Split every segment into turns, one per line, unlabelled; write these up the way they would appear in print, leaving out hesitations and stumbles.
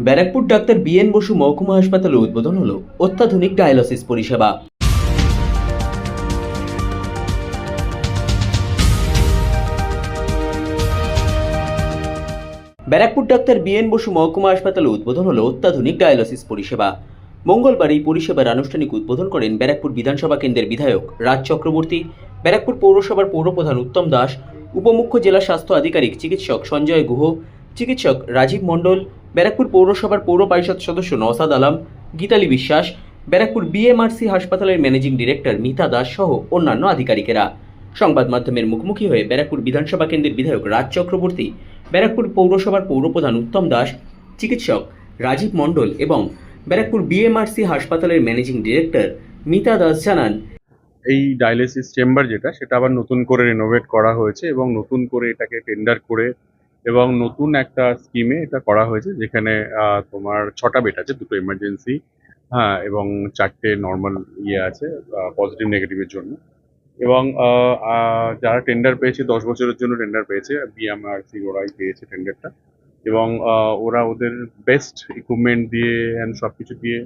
Barrackpore doctor BN Basu মহকুমা হাসপাতালে উদ্বোধন হলো অত্যাধুনিক ডায়ালিসিস পরিষেবা। ব্যারাকপুর ডাক্তার বিএন বসু মহকুমা হাসপাতালে উদ্বোধন হলো অত্যাধুনিক ডায়ালিসিস পরিষেবা। মঙ্গলবার এই পরিষেবার আনুষ্ঠানিক উদ্বোধন করেন ব্যারাকপুর বিধানসভা কেন্দ্রের বিধায়ক রাজ চক্রবর্তী, ব্যারাকপুর পৌরসভার পৌরপ্রধান উত্তম দাস, উপমুখ্য জেলা স্বাস্থ্য আধিকারিক চিকিৎসক সঞ্জয় গুহ, চিকিৎসক রাজীব মণ্ডল, ব্যারাকপুর পৌরসভার পৌর পরিষদ সদস্য নওসাদ আলম, গীতালি বিশ্বাস, ব্যারাকপুর বিএমআরসি হাসপাতালের ম্যানেজিং ডিরেক্টর মিতা দাস সহ অন্যান্য আধিকারিকেরা। সংবাদ মাধ্যমের মুখোমুখি হয়ে ব্যারাকপুর বিধানসভা কেন্দ্রের বিধায়ক রাজ চক্রবর্তী, ব্যারাকপুর পৌরসভার পৌরপ্রধান উত্তম দাস, চিকিৎসক রাজীব মণ্ডল এবং ব্যারাকপুর বিএমআরসি হাসপাতালের ম্যানেজিং ডিরেক্টর মিতা দাস জানান,
এই ডায়ালিসিস চেম্বার সেটা আবার নতুন করে রেনোভেট করা হয়েছে এবং নতুন করে এটাকে টেন্ডার করে এবং নতুন একটা স্কিমে এটা করা হয়েছে, যেখানে তোমার 6টা বেড আছে, 2টো এমার্জেন্সি, হ্যাঁ, এবং 4টে নর্মাল আছে পজিটিভ নেগেটিভের জন্য। এবং যারা টেন্ডার পেয়েছে 10 বছরের জন্য টেন্ডার পেয়েছে, বিএমআরসি ওরাই পেয়েছে টেন্ডারটা, এবং ওরা ওদের বেস্ট ইকুইপমেন্ট দিয়ে সব কিছু দিয়ে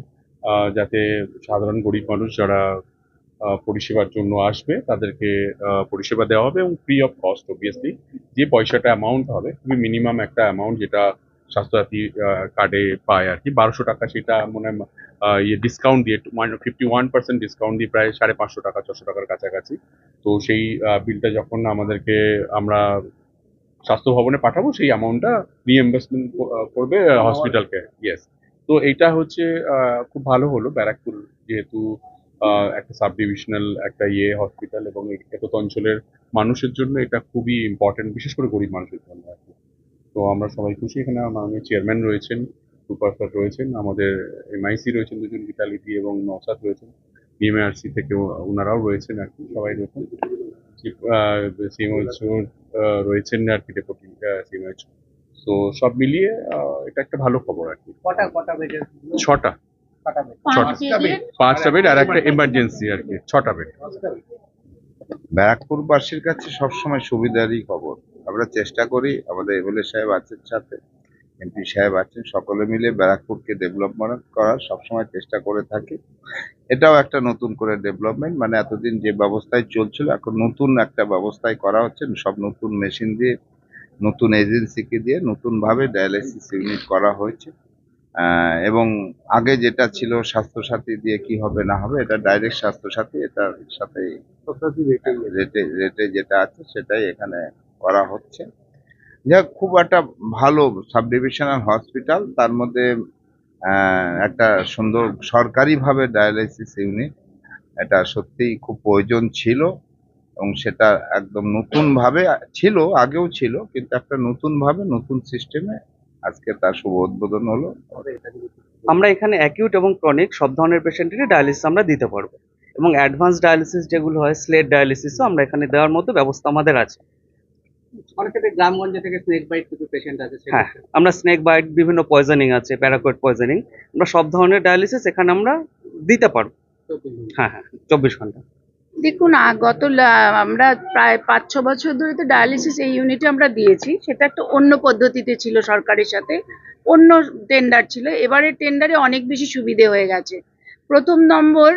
যাতে সাধারণ গরিব মানুষ যারা পরিষেবার জন্য আসবে তাদেরকে পরিষেবা দেওয়া হবে এবং ফ্রি অফ কস্ট। অবভিয়াসলি যে পয়সাটা অ্যামাউন্ট হবে খুবই মিনিমাম একটা অ্যামাউন্ট, যেটা স্বাস্থ্যসাথী কার্ডে পায় আর কি, 1200 টাকা। সেটা মনে হয় ডিসকাউন্ট দিয়ে 51% ডিসকাউন্ট দিয়ে প্রায় 550 টাকা 600 টাকার কাছাকাছি। তো সেই বিলটা যখন আমরা স্বাস্থ্য ভবনে পাঠাবো, সেই অ্যামাউন্টটা রিএমবার্সমেন্ট করবে হসপিটালকে। ইয়েস, তো এইটা হচ্ছে খুব ভালো হলো। ব্যারাকপুর যেহেতু একটা সাব ডিভিশনাল একটা হসপিটাল, এবং এতটা অঞ্চলের মানুষের জন্য এটা খুবই ইম্পর্টেন্ট, বিশেষ করে গরিব মানুষের জন্য আর কি। তো আমরা সবাই খুশি। এখানে মাননীয় চেয়ারম্যান রয়েছেন, সুপারস্টার রয়েছেন, আমাদের এমআইসি রয়েছেন 2জন, গীতালিদি এবং নওসাদ রয়েছেন, বিএমআরসি থেকে ওনারাও রয়েছেন আর কি, সবাই রয়েছেন, সিএমএইচও রয়েছেন আর কি, ডেপুটি সিএমএইচও। তো সব মিলিয়ে এটা একটা ভালো খবর আর কি।
কটা বেডের?
6টা 5টা বেড আর একটা এমার্জেন্সি আর কি, 6টা বেড।
ব্যারাকপুরবাসীর কাছে সবসময় সুবিধারই খবর। আমরা চেষ্টা করি, আমাদের এমএলএ সাহেব আছেন, সাথে এমপি সাহেব আছেন, সকলে মিলে ব্যারাকপুরকে ডেভেলপমেন্ট করার সবসময় চেষ্টা করে থাকি। এটাও একটা নতুন করে ডেভেলপমেন্ট, মানে এতদিন যে ব্যবস্থায় চলছিল এখন নতুন একটা ব্যবস্থায় করা হচ্ছে, সব নতুন মেশিন দিয়ে, নতুন এজেন্সিকে দিয়ে নতুনভাবে ডায়ালিসিস ইউনিট করা হয়েছে। এবং আগে যেটা ছিল স্বাস্থ্যসাথী দিয়ে কি হবে না হবে, এটা ডাইরেক্ট স্বাস্থ্যসাথী, এটার সাথে রেটে যেটা আছে সেটাই এখানে করা হচ্ছে। যাক, খুব একটা ভালো সাব ডিভিশনাল হসপিটাল, তার মধ্যে একটা সুন্দর সরকারিভাবে ডায়ালিসিস ইউনিট, এটা সত্যিই খুব প্রয়োজন ছিল, এবং সেটা একদম নতুনভাবে ছিল, আগেও ছিল, কিন্তু একটা নতুনভাবে নতুন সিস্টেমে আজকে তার শুভ উদ্বোধন হলো।
আমরা এখানে অ্যাকিউট এবং ক্রনিক সব ধরনের পেশেন্টেরই ডায়ালিসিস আমরা দিতে পারবো, এবং অ্যাডভান্স ডায়ালিসিস যেগুলো হয়, স্লেট ডায়ালিসিসও আমরা এখানে দেওয়ার মতো ব্যবস্থা আমাদের আছে।
অনেকে গ্রামগঞ্জ থেকে স্নেক বাইট কিছু পেশেন্ট আছে,
হ্যাঁ, আমরা স্নেক বাইট, বিভিন্ন পয়জনিং আছে, প্যারাকয়েড পয়জনিং, আমরা সব ধরনের ডায়ালিসিস এখানে আমরা দিতে পারবো। হ্যাঁ, 24 ঘন্টা।
দেখুন, আমরা প্রায় 5-6 বছর ধরে তো ডায়ালিসিস এই ইউনিটে আমরা দিয়েছি। সেটা একটা অন্য পদ্ধতিতে ছিল, সরকারের সাথে অন্য টেন্ডার ছিল। এবারে টেন্ডারে অনেক বেশি সুবিধে হয়ে গেছে। প্রথম নম্বর,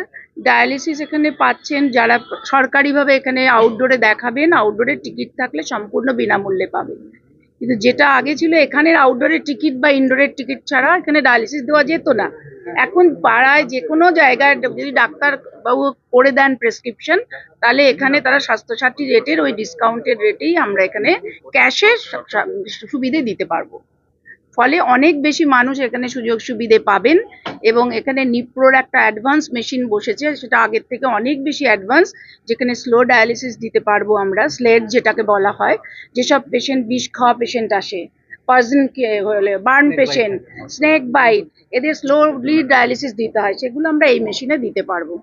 ডায়ালিসিস এখানে পাচ্ছেন যারা সরকারিভাবে এখানে আউটডোরে দেখাবেন, আউটডোরের টিকিট থাকলে সম্পূর্ণ বিনামূল্যে পাবেন। কিন্তু যেটা আগে ছিল, এখানের আউটডোরের টিকিট বা ইনডোরের টিকিট ছাড়া এখানে ডায়ালিসিস দেওয়া যেত না। এখন পাড়ায় যে কোনো জায়গায় যদি ডাক্তারবাবু করে দেন প্রেসক্রিপশন, তাহলে এখানে তারা স্বাস্থ্যসাথী রেটের ওই ডিসকাউন্টেড রেটেই আমরা এখানে ক্যাশে সুবিধে দিতে পারবো। ফলে অনেক বেশি মানুষ এখানে সুযোগ সুবিধে পাবেন, এবং এখানে নিপ্রোর একটা অ্যাডভান্স মেশিন বসেছে, সেটা আগের থেকে অনেক বেশি অ্যাডভান্স, যেখানে স্লো ডায়ালিসিস দিতে পারবো আমরা। স্লেট যেটাকে বলা হয়, যেসব পেশেন্ট বিষ খাওয়া পেশেন্ট আসে, বার্ন পেশেন্ট, স্নেক বাইট, এদের স্লোলি ডায়ালিসিস দিতে হয়, সেগুলো আমরা এই মেশিনে দিতে পারবো।